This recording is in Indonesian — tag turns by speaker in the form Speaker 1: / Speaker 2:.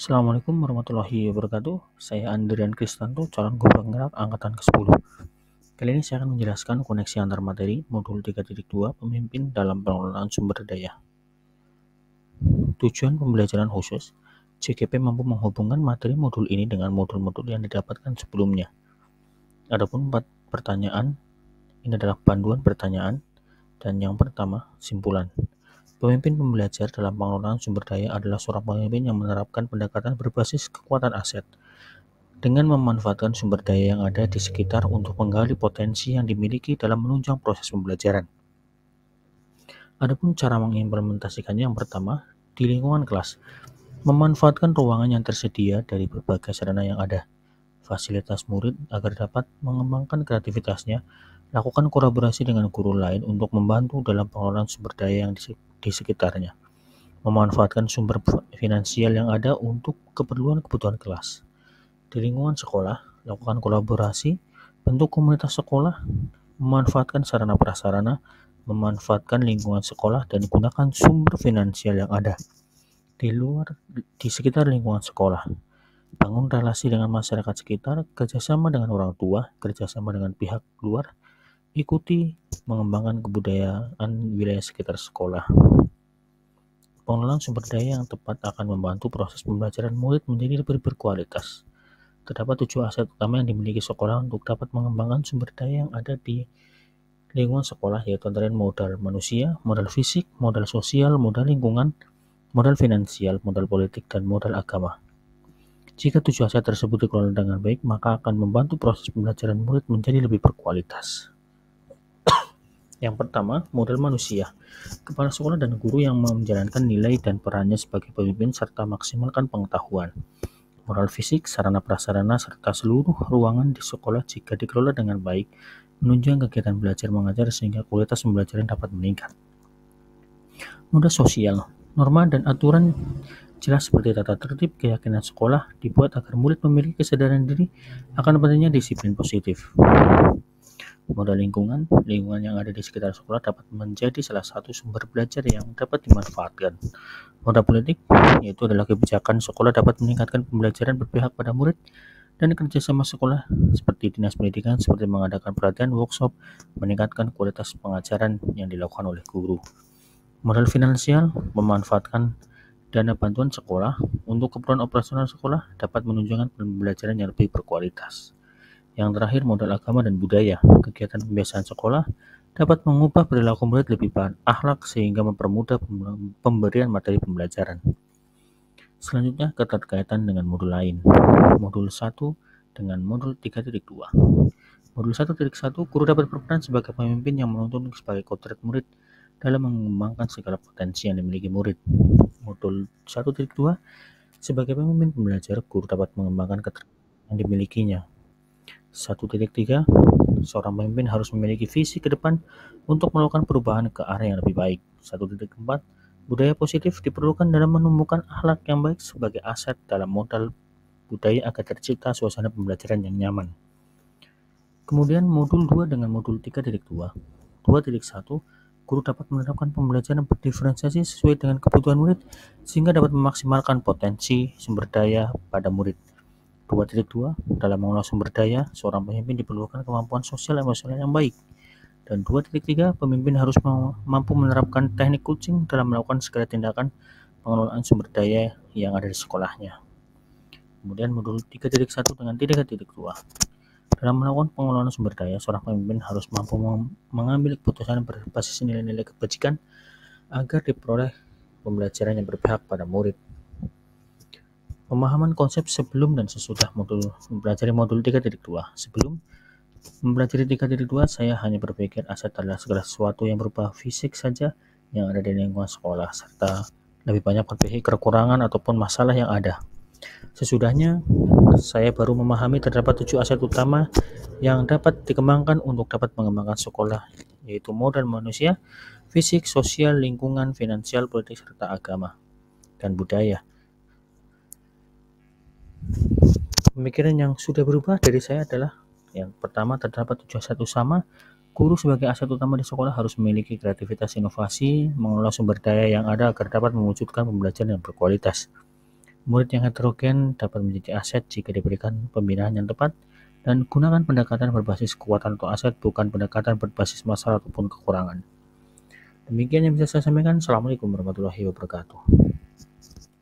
Speaker 1: Assalamualaikum warahmatullahi wabarakatuh. Saya Andrian Kristanto, calon guru penggerak angkatan ke-10. Kali ini saya akan menjelaskan koneksi antar materi modul 3.2 pemimpin dalam pengelolaan sumber daya. Tujuan pembelajaran khusus, JGP mampu menghubungkan materi modul ini dengan modul-modul yang didapatkan sebelumnya. Adapun 4 pertanyaan, ini adalah panduan pertanyaan, dan yang pertama, simpulan. Pemimpin pembelajar dalam pengelolaan sumber daya adalah seorang pemimpin yang menerapkan pendekatan berbasis kekuatan aset dengan memanfaatkan sumber daya yang ada di sekitar untuk menggali potensi yang dimiliki dalam menunjang proses pembelajaran. Adapun cara mengimplementasikannya, yang pertama, di lingkungan kelas, memanfaatkan ruangan yang tersedia dari berbagai sarana yang ada, fasilitas murid agar dapat mengembangkan kreativitasnya, lakukan kolaborasi dengan guru lain untuk membantu dalam pengelolaan sumber daya yang di sekitarnya, memanfaatkan sumber finansial yang ada untuk kebutuhan kelas. Di lingkungan sekolah, lakukan kolaborasi, bentuk komunitas sekolah, memanfaatkan sarana prasarana, memanfaatkan lingkungan sekolah, dan gunakan sumber finansial yang ada di sekitar lingkungan sekolah. Bangun relasi dengan masyarakat sekitar, kerjasama dengan orang tua, kerjasama dengan pihak luar, ikuti mengembangkan kebudayaan wilayah sekitar sekolah. Pengelolaan sumber daya yang tepat akan membantu proses pembelajaran murid menjadi lebih berkualitas. Terdapat 7 aset utama yang dimiliki sekolah untuk dapat mengembangkan sumber daya yang ada di lingkungan sekolah, yaitu antara modal manusia, modal fisik, modal sosial, modal lingkungan, modal finansial, modal politik, dan modal agama. Jika 7 aset tersebut dikelola dengan baik, maka akan membantu proses pembelajaran murid menjadi lebih berkualitas. Yang pertama, modal manusia. Kepala sekolah dan guru yang menjalankan nilai dan perannya sebagai pemimpin serta maksimalkan pengetahuan. Moral fisik, sarana prasarana, serta seluruh ruangan di sekolah jika dikelola dengan baik, menunjang kegiatan belajar mengajar sehingga kualitas pembelajaran dapat meningkat. Modal sosial, norma dan aturan jelas seperti tata tertib, keyakinan sekolah dibuat agar murid memiliki kesadaran diri akan pentingnya disiplin positif. Modal lingkungan yang ada di sekitar sekolah dapat menjadi salah satu sumber belajar yang dapat dimanfaatkan. Modal politik, yaitu adalah kebijakan sekolah dapat meningkatkan pembelajaran berpihak pada murid dan kerjasama sekolah seperti dinas pendidikan seperti mengadakan pelatihan workshop, meningkatkan kualitas pengajaran yang dilakukan oleh guru. Modal finansial, memanfaatkan dana bantuan sekolah untuk keperluan operasional sekolah dapat menunjukkan pembelajaran yang lebih berkualitas. Yang terakhir, modal agama dan budaya. Kegiatan pembiasaan sekolah dapat mengubah perilaku murid lebih berakhlak sehingga mempermudah pemberian materi pembelajaran. Selanjutnya, keterkaitan dengan modul lain. Modul 1 dengan modul 3.2. Modul 1.1, guru dapat berperan sebagai pemimpin yang menuntun sebagai kodrat murid dalam mengembangkan segala potensi yang dimiliki murid. Modul 1.2, sebagai pemimpin pembelajar, guru dapat mengembangkan keterampilan yang dimilikinya. 1.3, seorang pemimpin harus memiliki visi ke depan untuk melakukan perubahan ke arah yang lebih baik. 1.4, budaya positif diperlukan dalam menumbuhkan akhlak yang baik sebagai aset dalam modal budaya agar tercipta suasana pembelajaran yang nyaman. Kemudian modul 2 dengan modul 3.2. 2.1, guru dapat menerapkan pembelajaran berdiferensiasi sesuai dengan kebutuhan murid sehingga dapat memaksimalkan potensi sumber daya pada murid. 2.2, dalam mengolah sumber daya, seorang pemimpin diperlukan kemampuan sosial emosional yang baik. Dan 2.3, pemimpin harus mampu menerapkan teknik coaching dalam melakukan segala tindakan pengelolaan sumber daya yang ada di sekolahnya. Kemudian modul 3.1 dengan 3.2. Dalam melakukan pengelolaan sumber daya, seorang pemimpin harus mampu mengambil keputusan berbasis nilai-nilai kebajikan agar diperoleh pembelajaran yang berpihak pada murid. Pemahaman konsep sebelum dan sesudah mempelajari modul 3.2. Sebelum mempelajari 3.2, saya hanya berpikir aset adalah segala sesuatu yang berupa fisik saja yang ada di lingkungan sekolah, serta lebih banyak berpikir kekurangan ataupun masalah yang ada. Sesudahnya, saya baru memahami terdapat 7 aset utama yang dapat dikembangkan untuk dapat mengembangkan sekolah, yaitu modal manusia, fisik, sosial, lingkungan, finansial, politik, serta agama dan budaya. Pemikiran yang sudah berubah dari saya adalah yang pertama, terdapat 7 aset utama. Guru sebagai aset utama di sekolah harus memiliki kreativitas inovasi, mengelola sumber daya yang ada agar dapat mewujudkan pembelajaran yang berkualitas. Murid yang heterogen dapat menjadi aset jika diberikan pembinaan yang tepat, dan gunakan pendekatan berbasis kekuatan atau aset, bukan pendekatan berbasis masalah ataupun kekurangan. Demikian yang bisa saya sampaikan. Assalamualaikum warahmatullahi wabarakatuh.